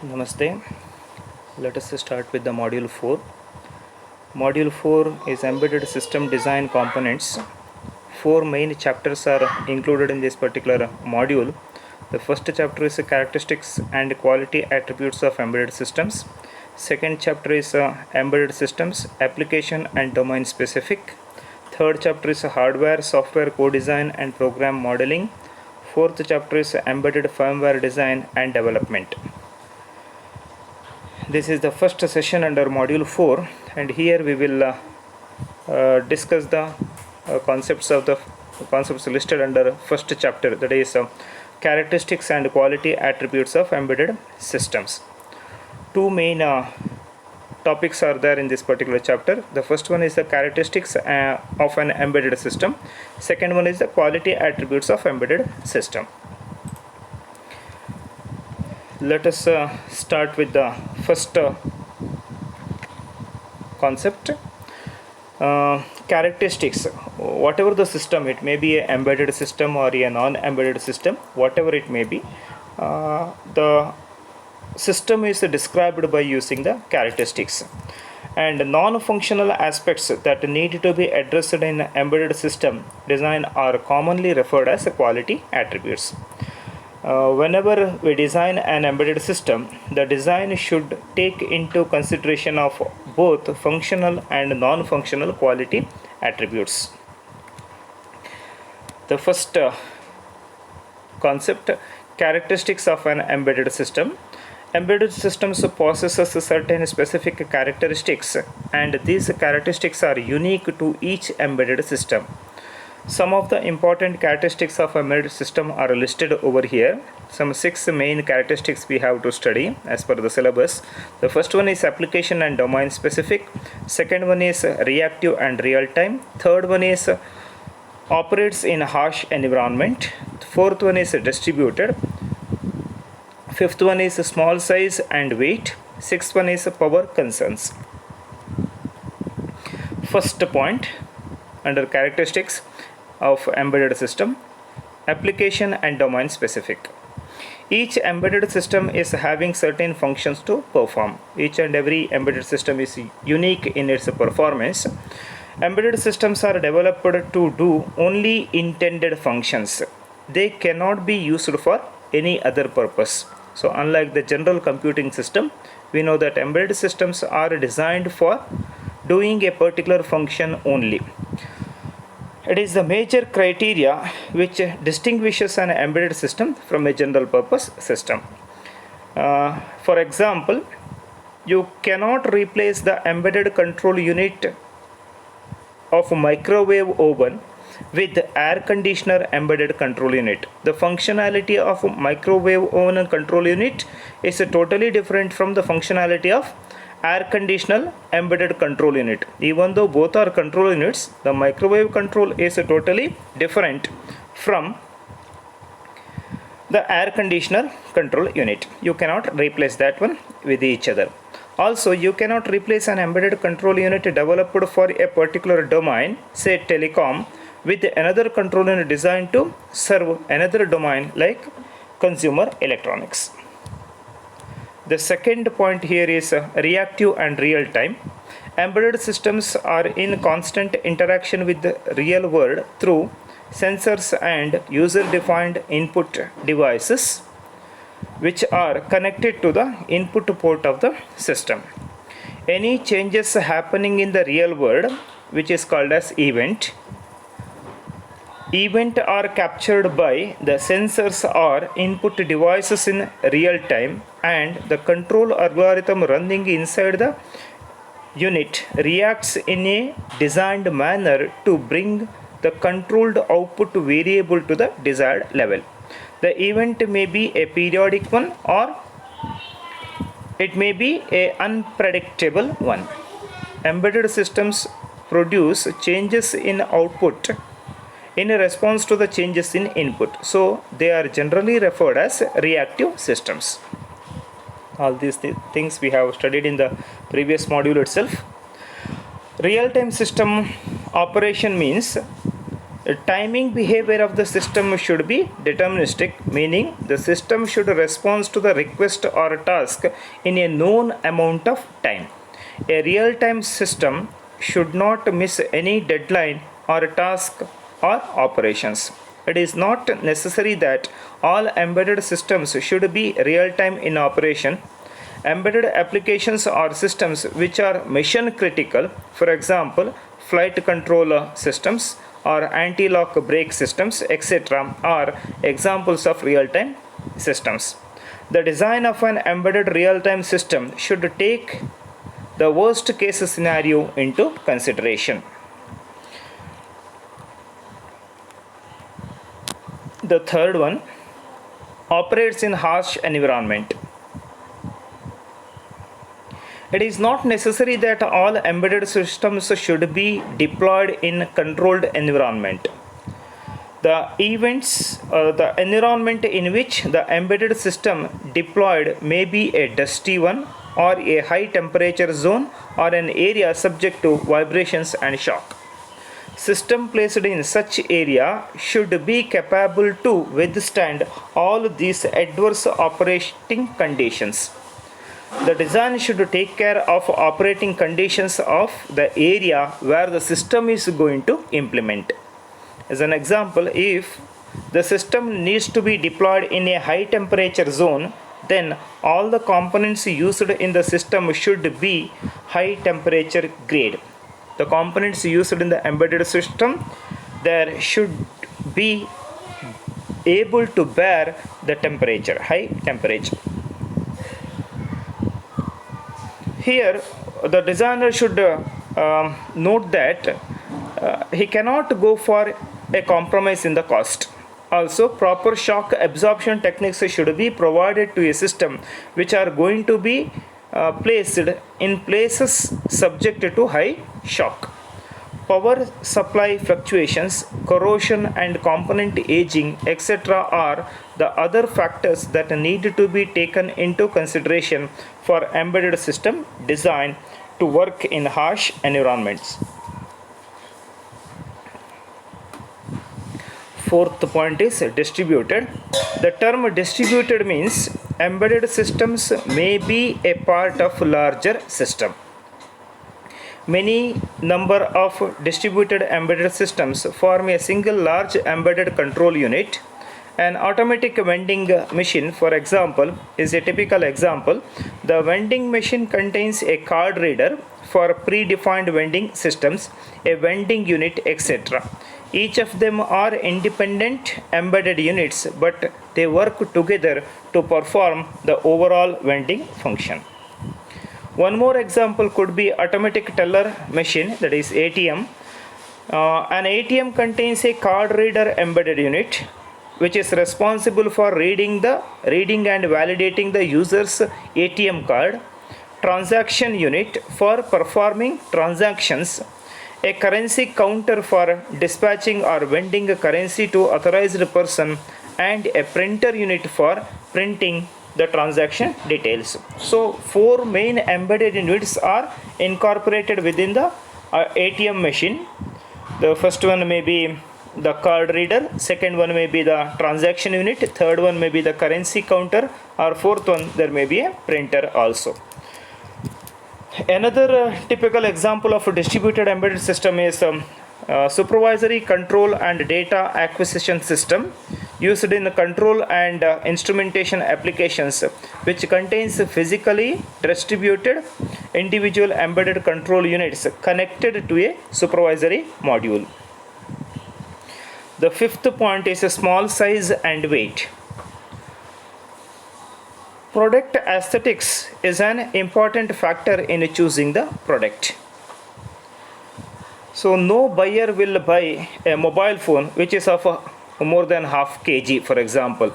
Namaste. Let us start with the Module 4. Module 4 is Embedded System Design Components. 4 main chapters are included in this particular module. The first chapter is Characteristics and Quality Attributes of Embedded Systems. Second chapter is Embedded Systems, Application and Domain Specific. Third chapter is Hardware, Software Co-Design and Program Modeling. Fourth chapter is Embedded Firmware Design and Development. This is the first session under Module 4, and here we will discuss the concepts listed under first chapter, that is Characteristics and Quality Attributes of Embedded Systems. Two main topics are there in this particular chapter. The first one is the characteristics of an embedded system. Second one is the quality attributes of embedded system. Let us start with the first concept. Characteristics. Whatever the system, it may be an embedded system or a non-embedded system, whatever it may be, the system is described by using the characteristics. And non-functional aspects that need to be addressed in embedded system design are commonly referred as quality attributes. Whenever we design an embedded system, the design should take into consideration of both functional and non-functional quality attributes. The first concept, characteristics of an embedded system. Embedded systems possesses certain specific characteristics, and these characteristics are unique to each embedded system. Some of the important characteristics of a embedded system are listed over here. Some 6 main characteristics we have to study as per the syllabus. The first one is application and domain specific. Second one is reactive and real time. Third one is operates in harsh environment. Fourth one is distributed. Fifth one is small size and weight. Sixth one is power concerns. First point under characteristics of embedded system, application and domain specific. Each embedded system is having certain functions to perform. Each and every embedded system is unique in its performance. Embedded systems are developed to do only intended functions. They cannot be used for any other purpose. So unlike the general computing system, we know that embedded systems are designed for doing a particular function only. It is the major criteria which distinguishes an embedded system from a general purpose system. For example, you cannot replace the embedded control unit of a microwave oven with air conditioner embedded control unit. The functionality of a microwave oven control unit is totally different from the functionality of air conditioner embedded control unit. Even though both are control units, the microwave control is totally different from the air conditioner control unit. You cannot replace that one with each other. Also, you cannot replace an embedded control unit developed for a particular domain, say telecom, with another control unit designed to serve another domain like consumer electronics. The second point here is reactive and real time. Embedded systems are in constant interaction with the real world through sensors and user-defined input devices which are connected to the input port of the system. Any changes happening in the real world, which is called as event, are captured by the sensors or input devices in real time, and the control algorithm running inside the unit reacts in a designed manner to bring the controlled output variable to the desired level. The event may be a periodic one or it may be an unpredictable one. Embedded systems produce changes in output in response to the changes in input. So they are generally referred as reactive systems. All these things we have studied in the previous module itself. Real-time system operation means The timing behavior of the system should be deterministic, meaning the system should respond to the request or task in a known amount of time. A real-time system should not miss any deadline or task or operations. It is not necessary that all embedded systems should be real-time in operation. Embedded applications or systems which are mission critical, for example, flight control systems or anti-lock brake systems, etc., are examples of real-time systems. The design of an embedded real-time system should take the worst case scenario into consideration. The third one, operates in harsh environment. It is not necessary that all embedded systems should be deployed in controlled environment. The environment in which the embedded system deployed may be a dusty one or a high temperature zone or an area subject to vibrations and shock. System placed in such area should be capable to withstand all these adverse operating conditions. The design should take care of operating conditions of the area where the system is going to implement. As an example, if the system needs to be deployed in a high temperature zone, then all the components used in the system should be high temperature grade. The components used in the embedded system, there should be able to bear the temperature, high temperature. Here, the designer should note that he cannot go for a compromise in the cost. Also, proper shock absorption techniques should be provided to a system which are going to be placed in places subject to high shock. Power supply fluctuations, corrosion and component aging, etc. are the other factors that need to be taken into consideration for embedded system design to work in harsh environments. Fourth point is distributed. The term distributed means embedded systems may be a part of larger system. Many number of distributed embedded systems form a single large embedded control unit. An automatic vending machine, for example, is a typical example. The vending machine contains a card reader for predefined vending systems, a vending unit, etc. Each of them are independent embedded units, but they work together to perform the overall vending function. One more example could be automatic teller machine, that is ATM. An ATM contains a card reader embedded unit which is responsible for reading and validating the user's ATM card, transaction unit for performing transactions, a currency counter for dispatching or vending a currency to authorized person, and a printer unit for printing the transaction details. So, four main embedded units are incorporated within the ATM machine. The first one may be the card reader, second one may be the transaction unit, third one may be the currency counter, or fourth one there may be a printer also. Another typical example of a distributed embedded system is supervisory control and data acquisition system used in control and instrumentation applications, which contains physically distributed individual embedded control units connected to a supervisory module. The fifth point is a small size and weight. Product aesthetics is an important factor in choosing the product. So no buyer will buy a mobile phone which is of more than half kg, for example.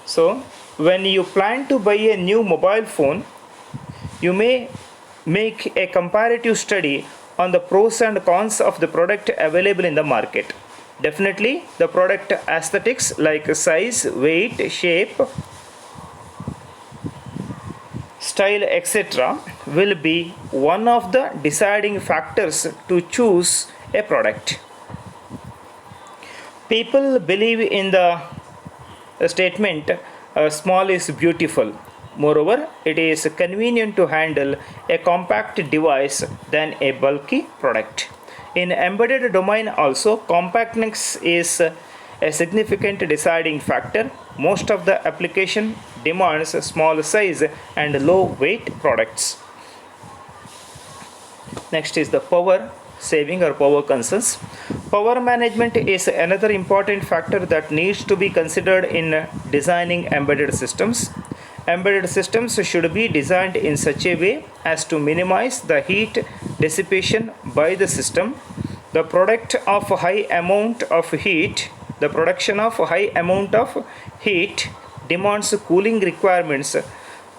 So when you plan to buy a new mobile phone, you may make a comparative study on the pros and cons of the product available in the market. Definitely the product aesthetics like size, weight, shape, style, etc. will be one of the deciding factors to choose a product. People believe in the statement small is beautiful. Moreover, it is convenient to handle a compact device than a bulky product. In embedded domain also, compactness is a significant deciding factor. Most of the application demands small size and low weight products. Next is the power saving or power concerns. Power management is another important factor that needs to be considered in designing embedded systems. Embedded systems should be designed in such a way as to minimize the heat dissipation by the system. The production of high amount of heat demands cooling requirements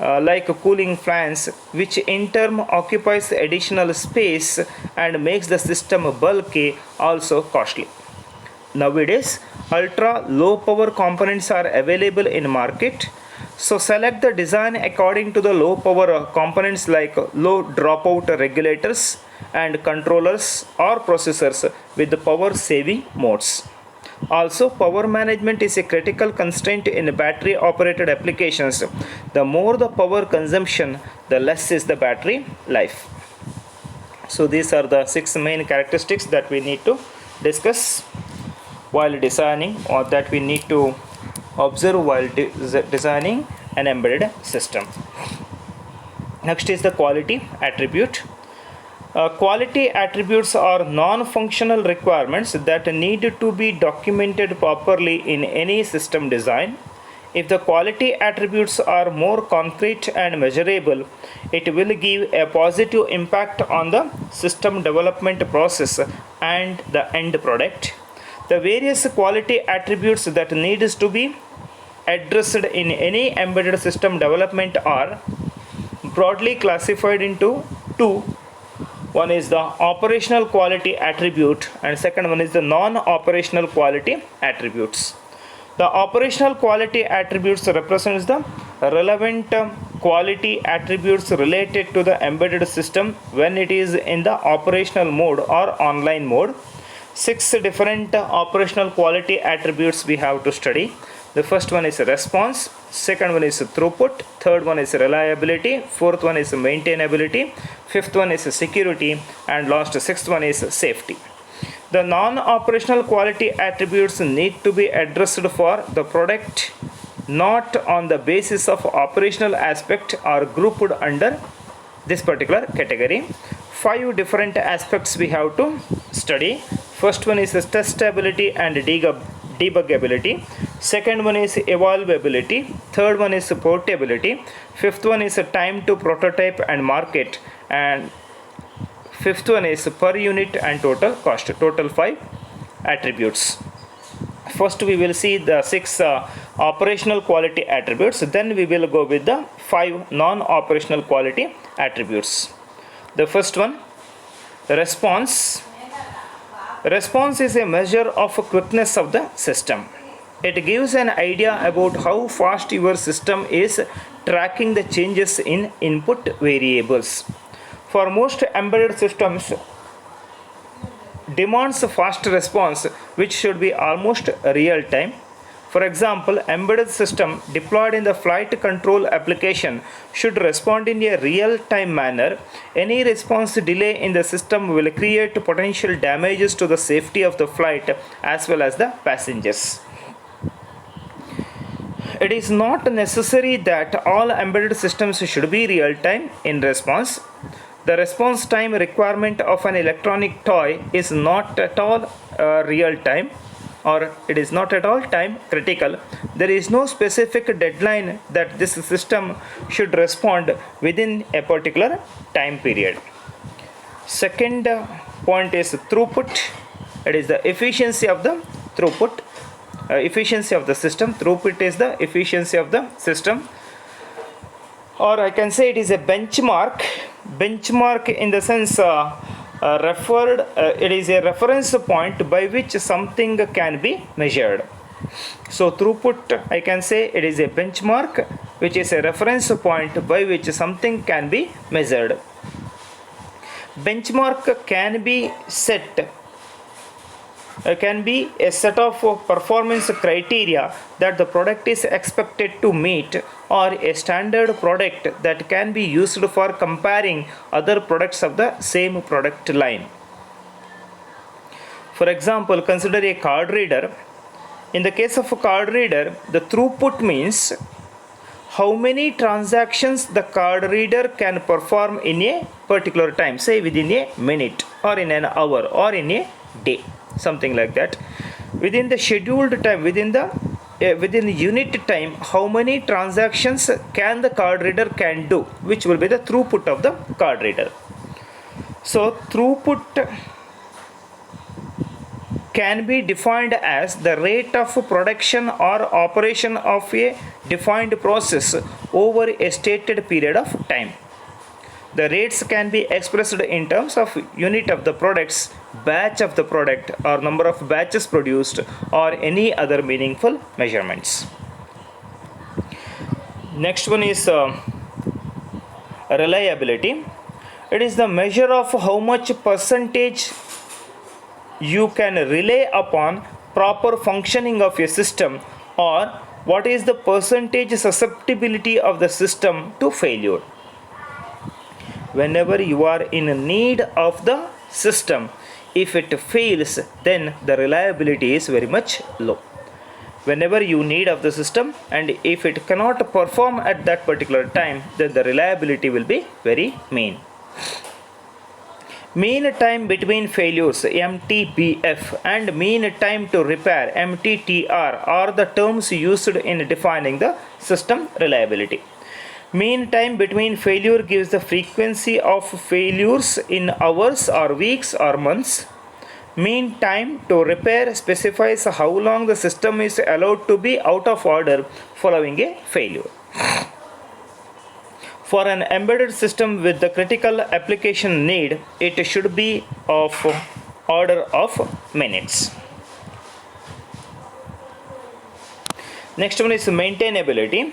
like cooling fans, which in turn occupies additional space and makes the system bulky, also costly. Nowadays, ultra low power components are available in market. So select the design according to the low power components like low dropout regulators and controllers or processors with the power saving modes. Also, power management is a critical constraint in battery operated applications. The more the power consumption, the less is the battery life. So these are the 6 main characteristics that we need to discuss while designing, or that we need to observe while designing an embedded system. Next is the quality attribute. Quality attributes are non-functional requirements that need to be documented properly in any system design. If the quality attributes are more concrete and measurable, it will give a positive impact on the system development process and the end product. The various quality attributes that needs to be addressed in any embedded system development are broadly classified into two. One is the operational quality attribute and second one is the non-operational quality attributes. The operational quality attributes represents the relevant quality attributes related to the embedded system when it is in the operational mode or online mode. 6 different operational quality attributes we have to study. The first one is response, second one is throughput, third one is reliability, fourth one is maintainability, fifth one is security, and last sixth one is safety. The non-operational quality attributes need to be addressed for the product not on the basis of operational aspect are grouped under this particular category. 5 different aspects we have to study. First one is testability and debuggability. Second one is evolvability. Third one is portability. Fifth one is time to prototype and market. And fifth one is per unit and total cost. Total 5 attributes. First we will see the 6 operational quality attributes. Then we will go with the 5 non-operational quality attributes. The first one, response. Response is a measure of quickness of the system. It gives an idea about how fast your system is tracking the changes in input variables. For most embedded systems, demands fast response which should be almost real time. For example, embedded system deployed in the flight control application should respond in a real-time manner. Any response delay in the system will create potential damages to the safety of the flight as well as the passengers. It is not necessary that all embedded systems should be real-time in response. The response time requirement of an electronic toy is not at all real-time, or it is not at all time critical. There is no specific deadline that this system should respond within a particular time period. Second point is throughput. It is the efficiency of the throughput, efficiency of the system. Throughput is the efficiency of the system, or I can say it is a benchmark. Benchmark in the sense it is a reference point by which something can be measured. So throughput, I can say it is a benchmark which is a reference point by which something can be measured. Benchmark can be set can be a set of performance criteria that the product is expected to meet, or a standard product that can be used for comparing other products of the same product line. For example, consider a card reader. In the case of a card reader, the throughput means how many transactions the card reader can perform in a particular time, say within a minute or in an hour or in a day, something like that. Within the scheduled time, within the unit time, how many transactions can the card reader can do, which will be the throughput of the card reader. So throughput can be defined as the rate of production or operation of a defined process over a stated period of time. The rates can be expressed in terms of unit of the products, batch of the product, or number of batches produced, or any other meaningful measurements. Next one is reliability. It is the measure of how much percentage you can rely upon proper functioning of a system, or what is the percentage susceptibility of the system to failure. Whenever you are in need of the system, if it fails, then the reliability is very much low. Whenever you need of the system, and if it cannot perform at that particular time, then the reliability will be very mean. Mean time between failures, MTBF, and mean time to repair, MTTR, are the terms used in defining the system reliability. Mean time between failure gives the frequency of failures in hours or weeks or months. Mean time to repair specifies how long the system is allowed to be out of order following a failure. For an embedded system with the critical application need, it should be of order of minutes. Next one is maintainability.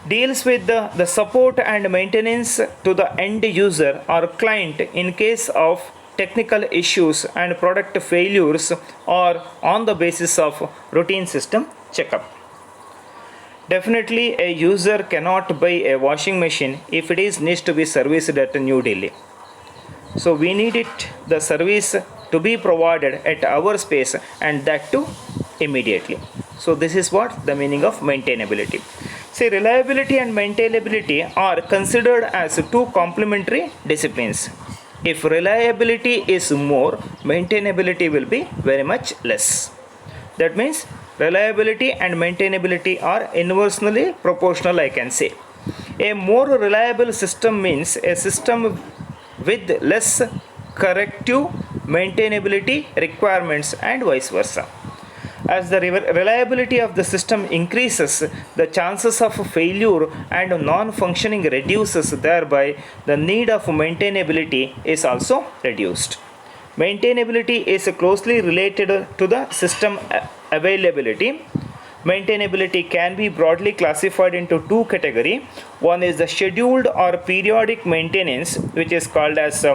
Deals with the support and maintenance to the end user or client in case of technical issues and product failures, or on the basis of routine system checkup. Definitely a user cannot buy a washing machine if it is needs to be serviced at New Delhi. So we need the service to be provided at our space, and that too immediately. So this is what the meaning of maintainability. See, reliability and maintainability are considered as two complementary disciplines. If reliability is more, maintainability will be very much less. That means reliability and maintainability are inversely proportional, I can say. A more reliable system means a system with less corrective maintainability requirements, and vice versa. As the reliability of the system increases, the chances of failure and non-functioning reduces, thereby the need of maintainability is also reduced. Maintainability is closely related to the system availability. Maintainability can be broadly classified into two categories. One is the scheduled or periodic maintenance, which is called as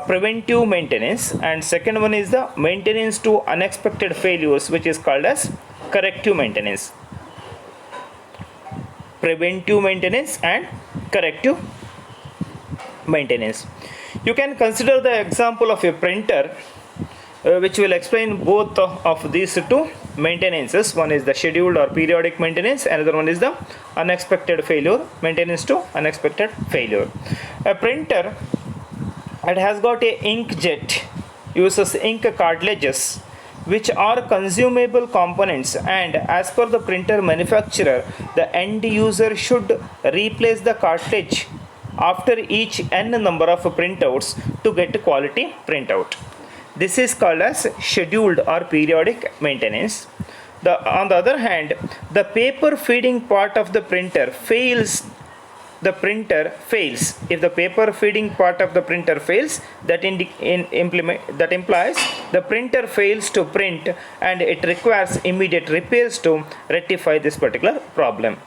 preventive maintenance, and second one is the maintenance to unexpected failures, which is called as corrective maintenance. Preventive maintenance and corrective maintenance. You can consider the example of a printer, which will explain both of these two maintenances. One is the scheduled or periodic maintenance, another one is the unexpected failure, maintenance to unexpected failure. A printer, it has got a inkjet, uses ink cartridges, which are consumable components, and as per the printer manufacturer, the end user should replace the cartridge after each n number of printouts to get quality printout. This is called as scheduled or periodic maintenance. On the other hand, the paper feeding part of the printer fails. The printer fails. If the paper feeding part of the printer fails, that implies the printer fails to print, and it requires immediate repairs to rectify this particular problem.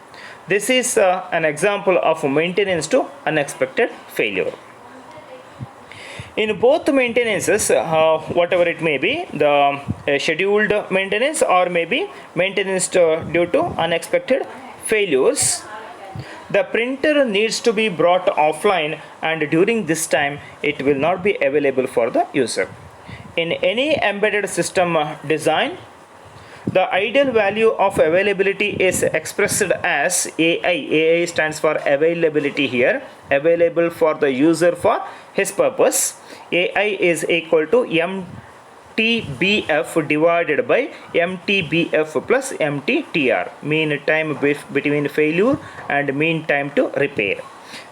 This is an example of maintenance to unexpected failure. In both maintenances, whatever it may be, the scheduled maintenance or maybe maintenance due to unexpected failures, the printer needs to be brought offline, and during this time it will not be available for the user. In any embedded system design, the ideal value of availability is expressed as AI. AI stands for availability here, available for the user for his purpose. AI is equal to MTBF divided by MTBF plus MTTR, mean time between failure and mean time to repair,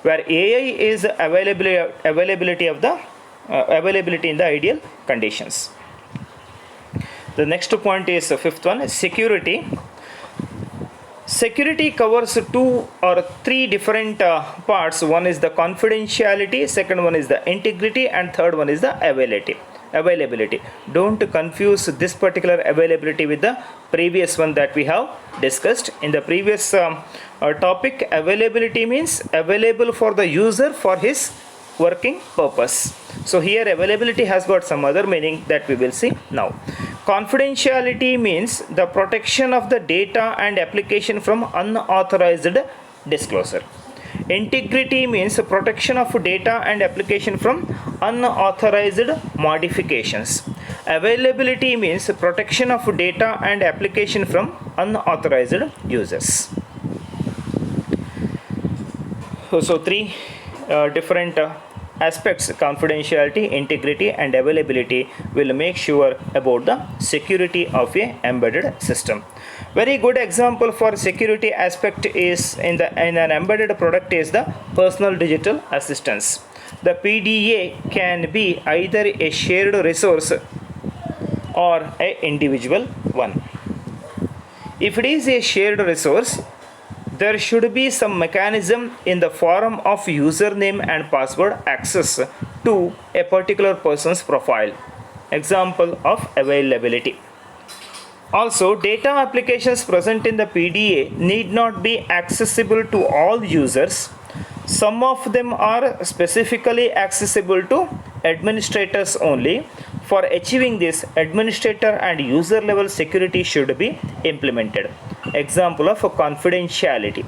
where AI is availability of the availability in the ideal conditions. The next point is the fifth one, security. Security covers two or three different parts. One is the confidentiality, second one is the integrity, and third one is the availability. Don't confuse this particular availability with the previous one that we have discussed. In the previous topic, availability means available for the user for his working purpose. So here availability has got some other meaning that we will see now. Confidentiality means the protection of the data and application from unauthorized disclosure. Integrity means protection of data and application from unauthorized modifications. Availability means protection of data and application from unauthorized users. So three different aspects, confidentiality, integrity and availability, will make sure about the security of a embedded system. Very good example for security aspect is in an embedded product is the personal digital assistance. The PDA can be either a shared resource or an individual one. If it is a shared resource, there should be some mechanism in the form of username and password access to a particular person's profile. Example of availability. Also, data applications present in the PDA need not be accessible to all users. Some of them are specifically accessible to administrators only. For achieving this, administrator and user level security should be implemented. Example of confidentiality.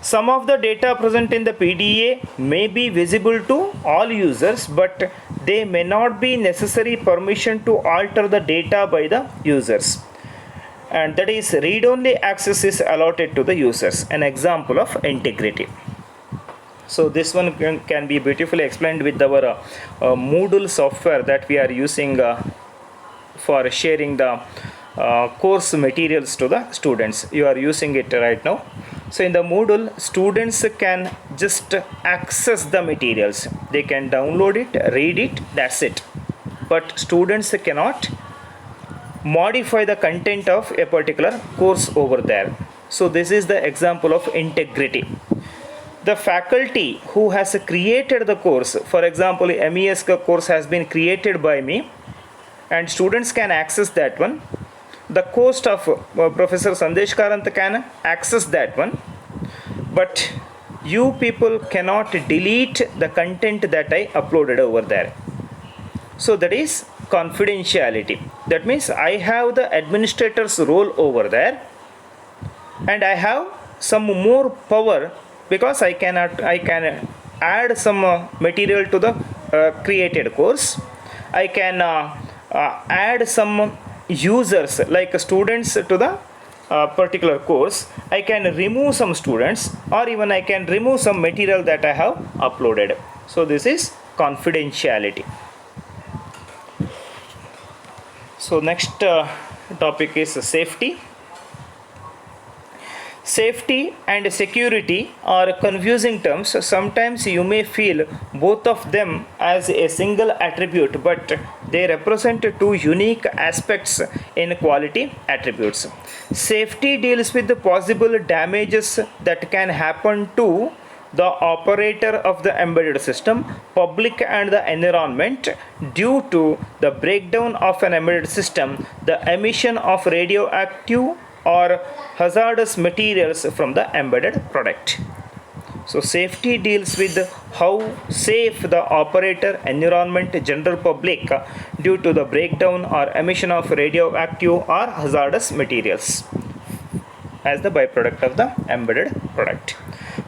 Some of the data present in the PDA may be visible to all users, but they may not be necessary permission to alter the data by the users. And that is, read-only access is allotted to the users. An example of integrity. So this one can be beautifully explained with our Moodle software that we are using for sharing the course materials to the students. You are using it right now. So in the Moodle, students can just access the materials. They can download it, read it, that's it. But students cannot modify the content of a particular course over there. So this is the example of integrity. The faculty who has created the course, for example, MES course has been created by me and students can access that one. The host of Professor Sandesh Karant can access that one, but you people cannot delete the content that I uploaded over there. So that is confidentiality. That means I have the administrator's role over there and I have some more power because I can add some material to the created course. I can add some users like students to the particular course. I can remove some students, or even I can remove some material that I have uploaded. So this is confidentiality. So next topic is safety. Safety and security are confusing terms. Sometimes you may feel both of them as a single attribute, but they represent two unique aspects in quality attributes. Safety deals with the possible damages that can happen to the operator of the embedded system, public and the environment due to the breakdown of an embedded system, the emission of radioactive or hazardous materials from the embedded product. So safety deals with how safe the operator, environment, general public due to the breakdown or emission of radioactive or hazardous materials as the byproduct of the embedded product.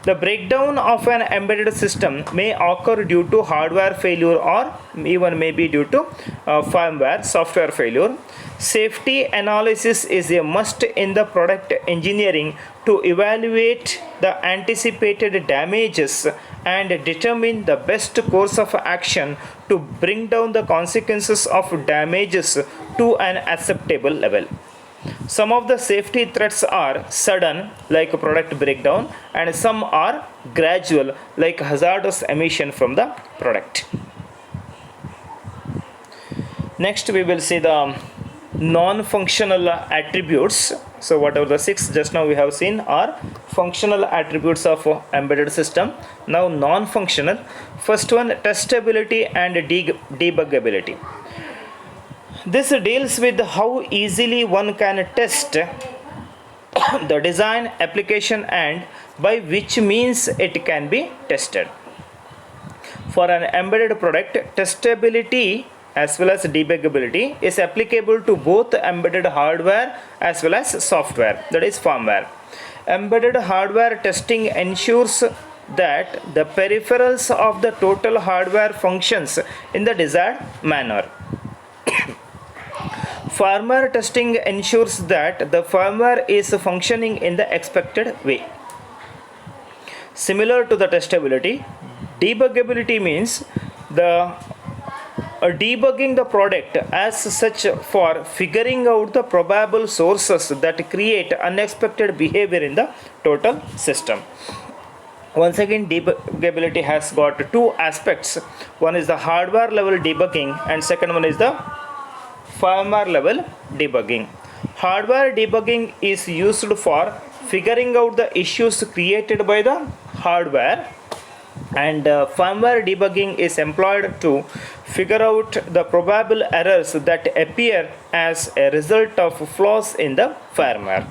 The breakdown of an embedded system may occur due to hardware failure or even maybe due to firmware software failure. Safety analysis is a must in the product engineering to evaluate the anticipated damages and determine the best course of action to bring down the consequences of damages to an acceptable level. Some of the safety threats are sudden, like product breakdown, and some are gradual, like hazardous emission from the product. Next, we will see the non-functional attributes. So whatever the 6 just now we have seen are functional attributes of embedded system. Now non-functional. First one, testability and debuggability. This deals with how easily one can test the design, application, and by which means it can be tested. For an embedded product, testability as well as debuggability is applicable to both embedded hardware as well as software, that is firmware. Embedded hardware testing ensures that the peripherals of the total hardware functions in the desired manner. Firmware testing ensures that the firmware is functioning in the expected way. Similar to the testability, debuggability means the debugging the product as such for figuring out the probable sources that create unexpected behavior in the total system. Once again, debuggability has got two aspects. One is the hardware level debugging and second one is the firmware level debugging. Hardware debugging is used for figuring out the issues created by the hardware, and firmware debugging is employed to figure out the probable errors that appear as a result of flaws in the firmware.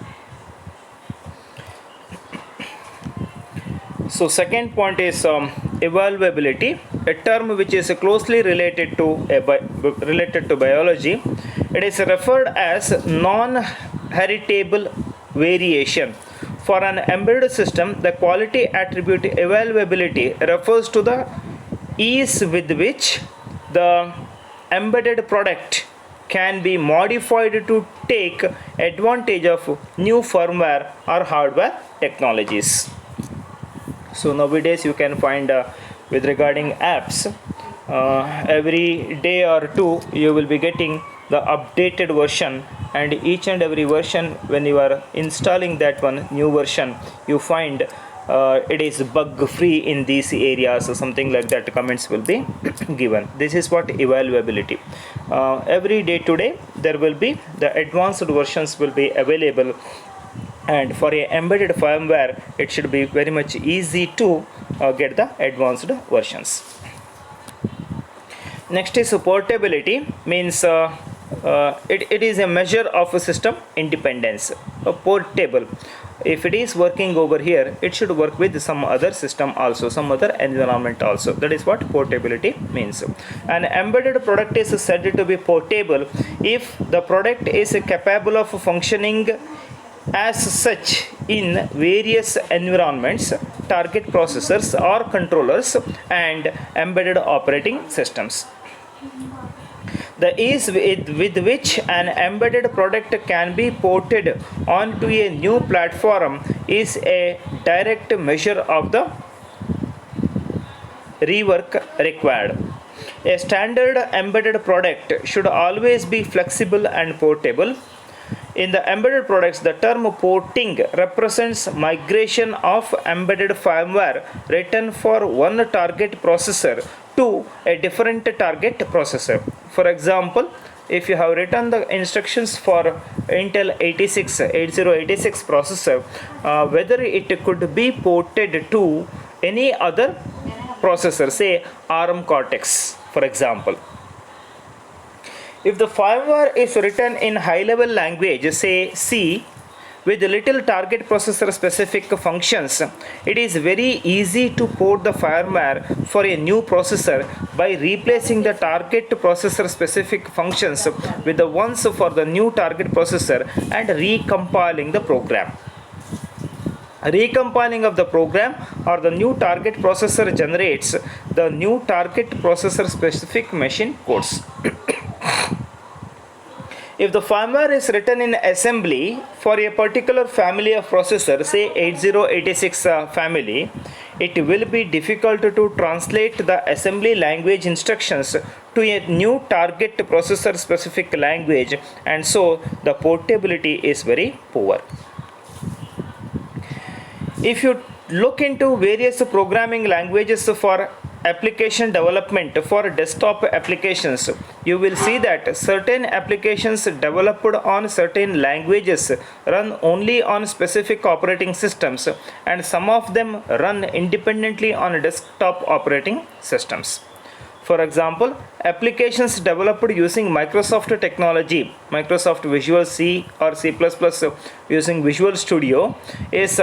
So second point is evolvability, a term which is closely related to biology. It is referred as non-heritable variation. For an embedded system, the quality attribute evolvability refers to the ease with which the embedded product can be modified to take advantage of new firmware or hardware technologies. So nowadays you can find with regarding apps, every day or two you will be getting the updated version, and each and every version when you are installing that one new version, you find it is bug free in these areas, so something like that comments will be given. This is what evaluability. Every day today there will be the advanced versions will be available, and for a embedded firmware it should be very much easy to get the advanced versions. Next is portability, means it is a measure of a system independence. Portable, if it is working over here, it should work with some other system also, some other environment also. That is what portability means. An embedded product is said to be portable if the product is capable of functioning as such in various environments, target processors or controllers, and embedded operating systems. The ease with which an embedded product can be ported onto a new platform is a direct measure of the rework required. A standard embedded product should always be flexible and portable. In the embedded products, the term porting represents migration of embedded firmware written for one target processor to a different target processor. For example, if you have written the instructions for Intel 8086 processor, whether it could be ported to any other processor, say ARM Cortex, for example. If the firmware is written in high-level language, say C, With little target processor specific functions, it is very easy to port the firmware for a new processor by replacing the target processor specific functions with the ones for the new target processor and recompiling the program. Recompiling of the program or the new target processor generates the new target processor specific machine codes. If the firmware is written in assembly for a particular family of processor, say 8086 family, it will be difficult to translate the assembly language instructions to a new target processor specific language, and so the portability is very poor. If you look into various programming languages for application development for desktop applications, you will see that certain applications developed on certain languages run only on specific operating systems, and some of them run independently on desktop operating systems. For example, applications developed using Microsoft technology, Microsoft Visual C or C++ using Visual Studio, is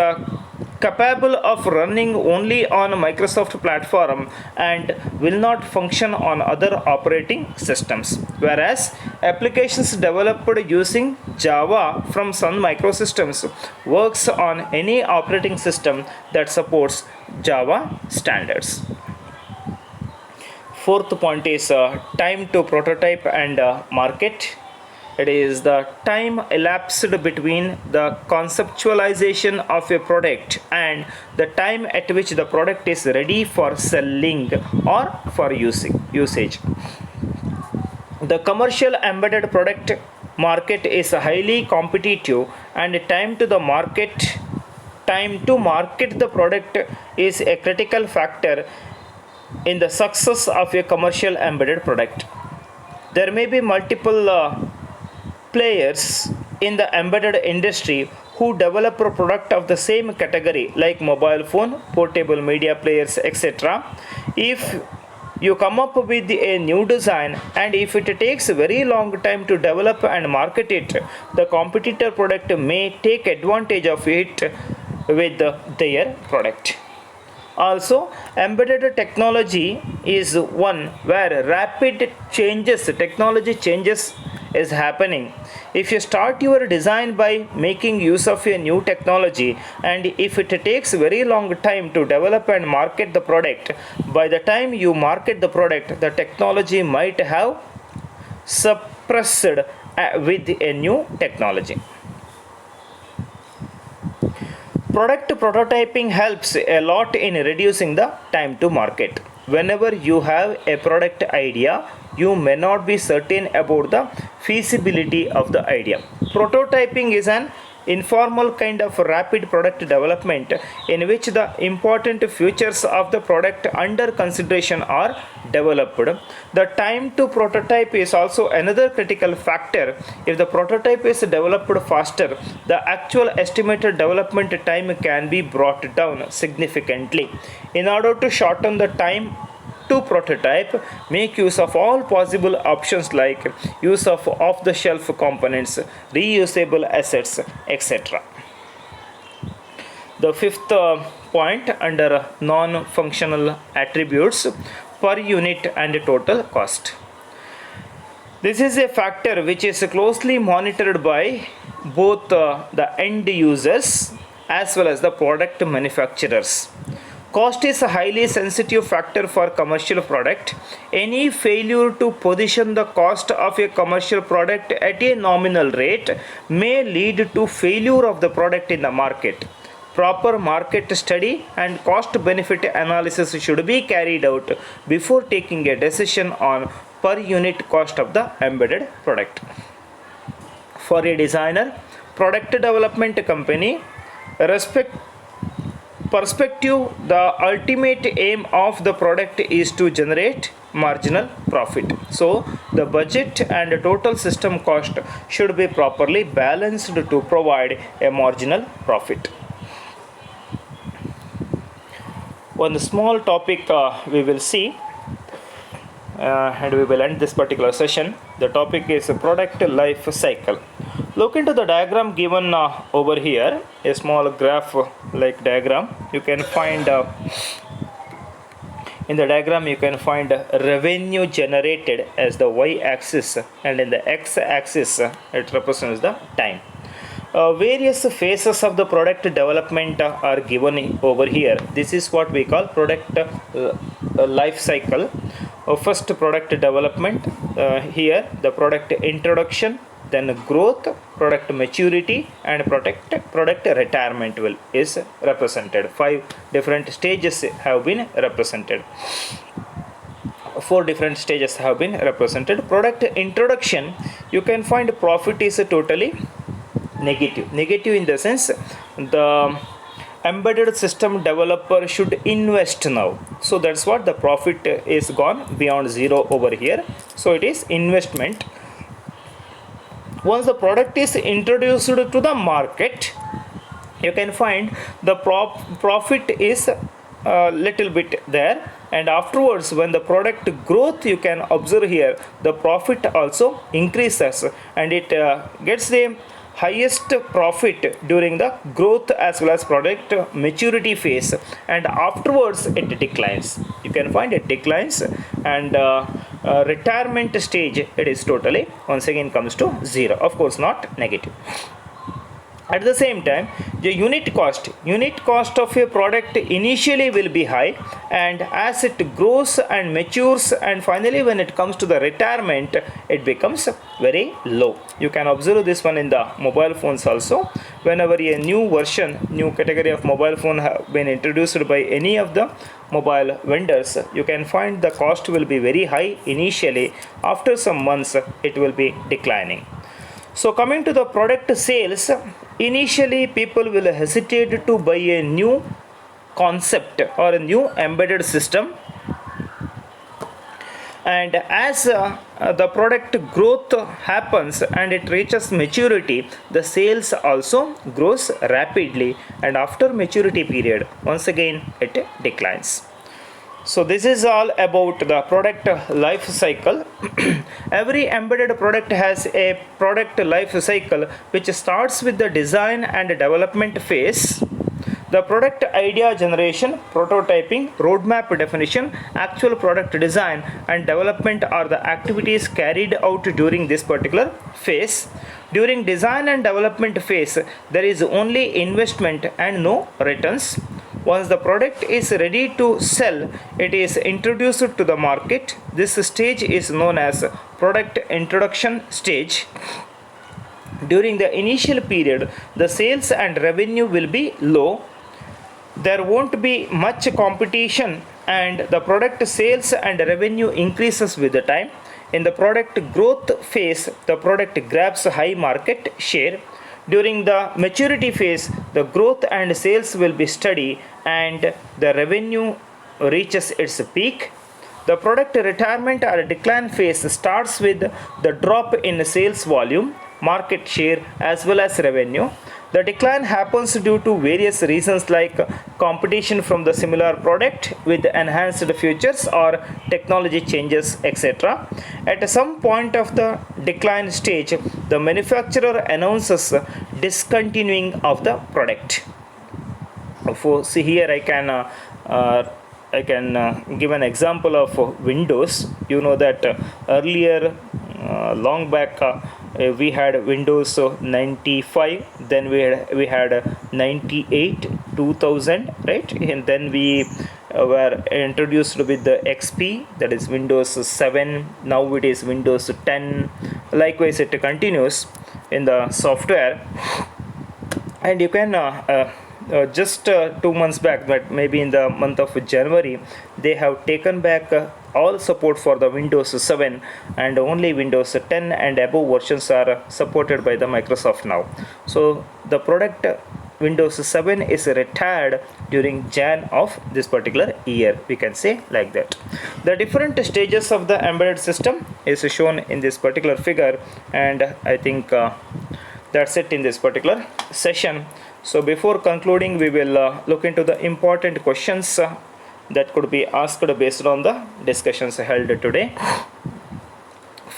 capable of running only on Microsoft platform and will not function on other operating systems, whereas applications developed using Java from Sun Microsystems works on any operating system that supports Java standards. Fourth point is time to prototype and market. It is the time elapsed between the conceptualization of a product and the time at which the product is ready for selling or for usage. The commercial embedded product market is highly competitive, and time to market the product is a critical factor in the success of a commercial embedded product. There may be multiple players in the embedded industry who develop a product of the same category, like mobile phone, portable media players, etc. If you come up with a new design and if it takes a very long time to develop and market it, the competitor product may take advantage of it with their product. Also, embedded technology is one where rapid technology changes is happening. If you start your design by making use of a new technology, and if it takes very long time to develop and market the product, by the time you market the product, the technology might have suppressed with a new technology. Product prototyping helps a lot in reducing the time to market. Whenever you have a product idea, you may not be certain about the feasibility of the idea. Prototyping is an informal kind of rapid product development in which the important features of the product under consideration are developed. The time to prototype is also another critical factor. If the prototype is developed faster, the actual estimated development time can be brought down significantly. In order to shorten the time to prototype, make use of all possible options like use of off-the-shelf components, reusable assets, etc. The fifth point under non-functional attributes, per unit and total cost. This is a factor which is closely monitored by both the end users as well as the product manufacturers. Cost is a highly sensitive factor for commercial product. Any failure to position the cost of a commercial product at a nominal rate may lead to failure of the product in the market. Proper market study and cost benefit analysis should be carried out before taking a decision on per unit cost of the embedded product. For a designer, product development company, perspective, the ultimate aim of the product is to generate marginal profit. So the budget and total system cost should be properly balanced to provide a marginal profit. One small topic we will see and we will end this particular session. The topic is product life cycle. Look into the diagram given over here, a small graph like diagram. You can find in the diagram you can find revenue generated as the y-axis, and in the x-axis it represents the time. Various phases of the product development are given over here. This is what we call product life cycle. First, product development, here the product introduction, then growth, product maturity, and product retirement is represented. 5 different stages have been represented. 4 different stages have been represented. Product introduction, you can find profit is totally negative. Negative in the sense the embedded system developer should invest now. So that's what the profit is gone beyond zero over here. So it is investment. Once the product is introduced to the market, you can find the profit is a little bit there, and afterwards when the product growth, you can observe here the profit also increases, and it gets the highest profit during the growth as well as product maturity phase, and afterwards it declines. You can find it declines, and retirement stage it is totally once again comes to zero. Of course not negative. At the same time, the unit cost of a product initially will be high, and as it grows and matures, and finally when it comes to the retirement, it becomes very low. You can observe this one in the mobile phones also. Whenever a new version, new category of mobile phone have been introduced by any of the mobile vendors, you can find the cost will be very high initially. After some months, it will be declining. So coming to the product sales, initially people will hesitate to buy a new concept or a new embedded system, and as the product growth happens and it reaches maturity, the sales also grows rapidly, and after maturity period once again it declines. So this is all about the product life cycle. Every embedded product has a product life cycle which starts with the design and development phase. The product idea generation, prototyping, roadmap definition, actual product design and development are the activities carried out during this particular phase. During design and development phase, there is only investment and no returns. Once the product is ready to sell, it is introduced to the market. This stage is known as product introduction stage. During the initial period, the sales and revenue will be low. There won't be much competition, and the product sales and revenue increases with the time. In the product growth phase, the product grabs high market share. During the maturity phase, the growth and sales will be steady and the revenue reaches its peak. The product retirement or decline phase starts with the drop in sales volume, market share as well as revenue. The decline happens due to various reasons like competition from the similar product with enhanced features or technology changes, etc. At some point of the decline stage, the manufacturer announces discontinuing of the product. See here I can give an example of Windows. You know that earlier long back we had Windows 95, then we had 98, 2000, right? And then we were introduced with the XP, that is Windows 7. Now it is Windows 10. Likewise, it continues in the software, and you can just 2 months back, but maybe in the month of January, they have taken back all support for the Windows 7, and only Windows 10 and above versions are supported by the Microsoft now. So the product Windows 7 is retired during Jan of this particular year, we can say like that. The different stages of the embedded system is shown in this particular figure, and I think that's it in this particular session. So before concluding, we will look into the important questions that could be asked based on the discussions held today.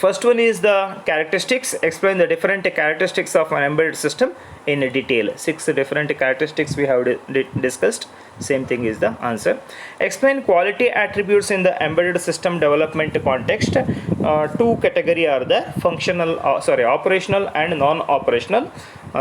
First one is the characteristics. Explain the different characteristics of an embedded system in detail. 6 different characteristics we have discussed. Same thing is the answer. Explain quality attributes in the embedded system development context. Two category are the functional, operational and non-operational.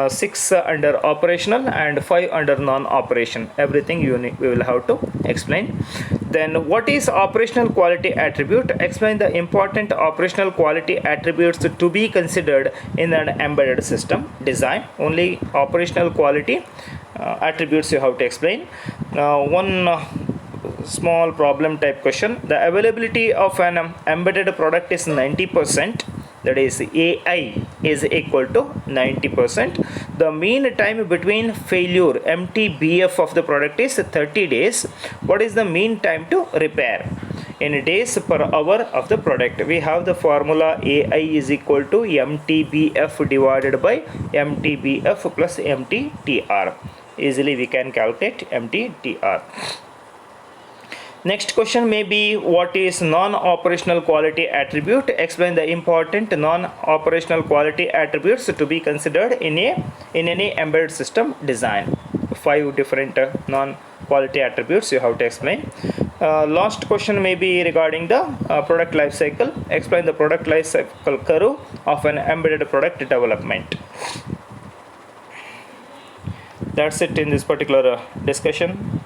6 under operational and 5 under non-operation. Everything we will have to explain. Then what is operational quality attribute? Explain the important operational quality attributes to be considered in an embedded system design. Only operational quality attributes you have to explain. One small problem type question. The availability of an embedded product is 90%. That is, AI is equal to 90%. The mean time between failure MTBF of the product is 30 days. What is the mean time to repair? In days per hour of the product, we have the formula AI is equal to MTBF divided by MTBF plus MTTR. Easily we can calculate MTTR. Next question may be, what is non-operational quality attribute? Explain the important non-operational quality attributes to be considered in any embedded system design. 5 different non-quality attributes you have to explain. Last question may be regarding the product life cycle. Explain the product life cycle curve of an embedded product development. That's it in this particular discussion.